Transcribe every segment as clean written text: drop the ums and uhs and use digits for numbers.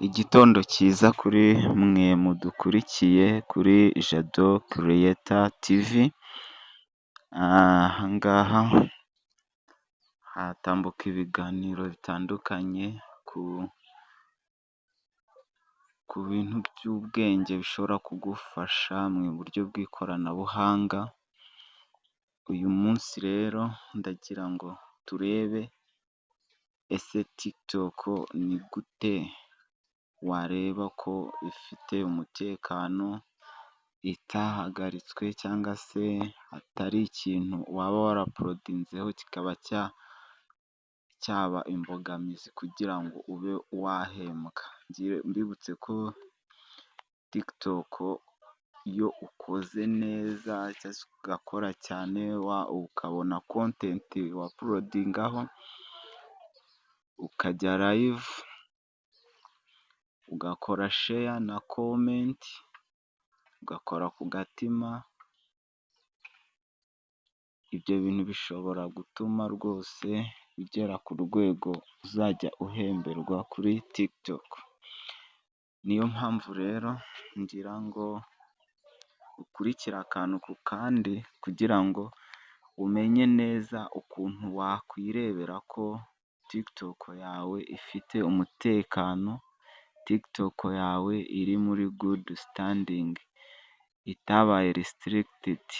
Igitondo cyiza kuri mwe mudukurikiye kuri Jado Creator TV, aha ngaha hatambuka ibiganiro bitandukanye ku bintu by'ubwenge bishobora kugufasha mu buryo bw'ikoranabuhanga. Uyu munsi rero ndagira ngo turebe ese TikTok ni gute wareba ko ifite umutekano, itahagaritswe cyangwa se atari ikintu waba waraporodinzeho kikaba cyaba imbogamizi kugira ngo ube wahembwa. Mbibutse ko TikTok iyo ukoze neza cyangwa se ugakora cyane ukabona kontenti waporodingaho, ukajya live, ugakora sheya na komenti, ugakora ku gatima, ibyo bintu bishobora gutuma rwose ugera ku rwego uzajya uhemberwa kuri TikTok. Niyo mpamvu rero ngira ngo ukurikire akantu ku kandi kugira ngo umenye neza ukuntu wakwirebera ko TikTok yawe ifite umutekano, TikTok yawe iri muri gudu sitandingi, itabaye risitirigitedi.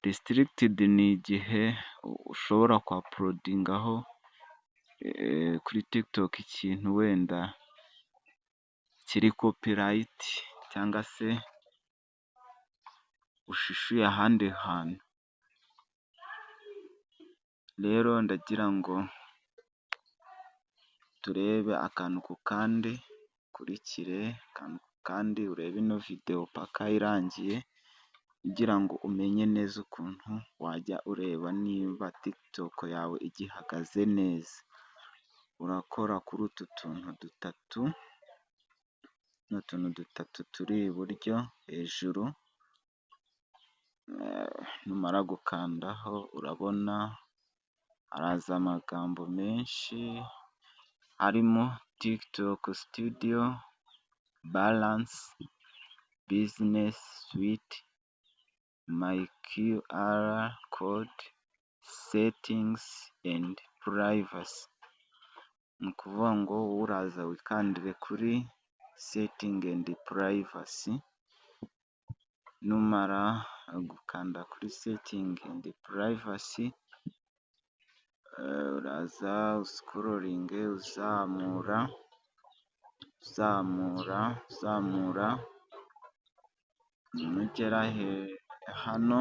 Risitirigitedi ni igihe ushobora kwaporodingaho kuri TikTok ikintu wenda kiri kopirayiti cyangwa se ushishuye ahandi hantu. Rero ndagira ngo turebe akantu ku kandi, ukurikire akantu ku kandi urebe ino videwo paka irangiye, kugira ngo umenye neza ukuntu wajya ureba niba TikTok yawe igihagaze neza. Urakora kuri utu tuntu dutatu, ni utuntu dutatu turi iburyo hejuru, numara gukandaho urabona haraza amagambo menshi arimo TikTok studio, balance, business suite, my QR code, settings and privacy. Ni ukuvuga ngo uraza wikandire kuri setting and privacy, numara gukanda kuri setting and privacy, uraza usikororinge uzamura, nugera hano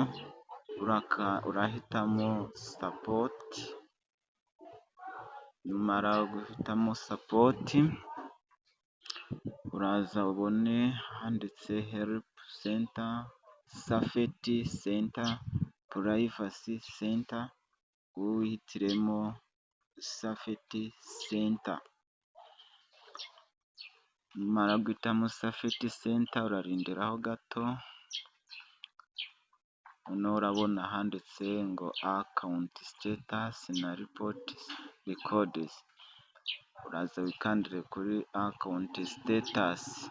urahitamo sapoti, numara guhitamo sapoti uraza ubone handitse helipu senta, safeti senta, purayivasi senta, wowe wihitiremo safeti senta. Numara guhitamo safeti senta urarindiraho gato, noneho urabona handitse ngo akawunti sitatasi na ripoti rekodezi, uraza wikandire kuri akawunti sitatasi.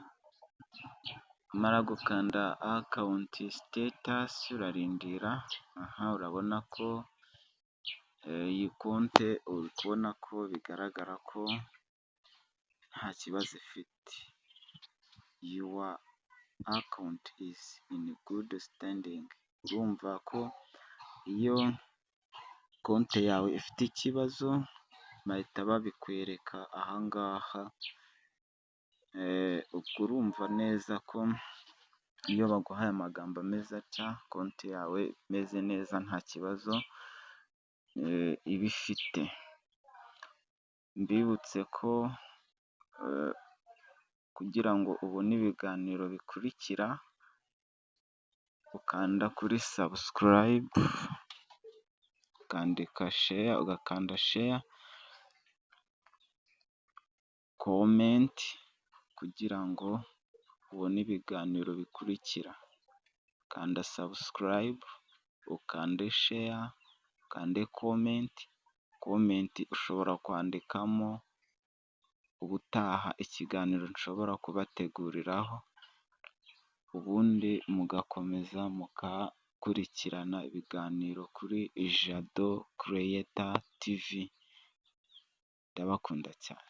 Numara gukanda akawunti sitatasi urarindira, aha urabona ko iyi konte uri kubona ko bigaragara ko nta kibazo ifite. Yuwa akawunti izi ini gudu sitandingi. Urumva ko iyo konte yawe ifite ikibazo bahita babikwereka aha ngaha, ubwo urumva neza ko iyo baguhaye amagambo ameze atya konti yawe imeze neza nta kibazo iba ifite. Mbibutse ko kugira ngo ubone ibiganiro bikurikira ukanda kuri sabusikarayibu, ugakanda sheya, komenti kugira ngo ubone ibiganiro bikurikira. Kanda sabusikarayibu, ukande sheya, ukande komenti. Komenti ushobora kwandikamo ubutaha ikiganiro nshobora kubateguriraho, ubundi mugakomeza mukakurikirana ibiganiro kuri Jado Kereyeta Tivi. Ndabakunda cyane.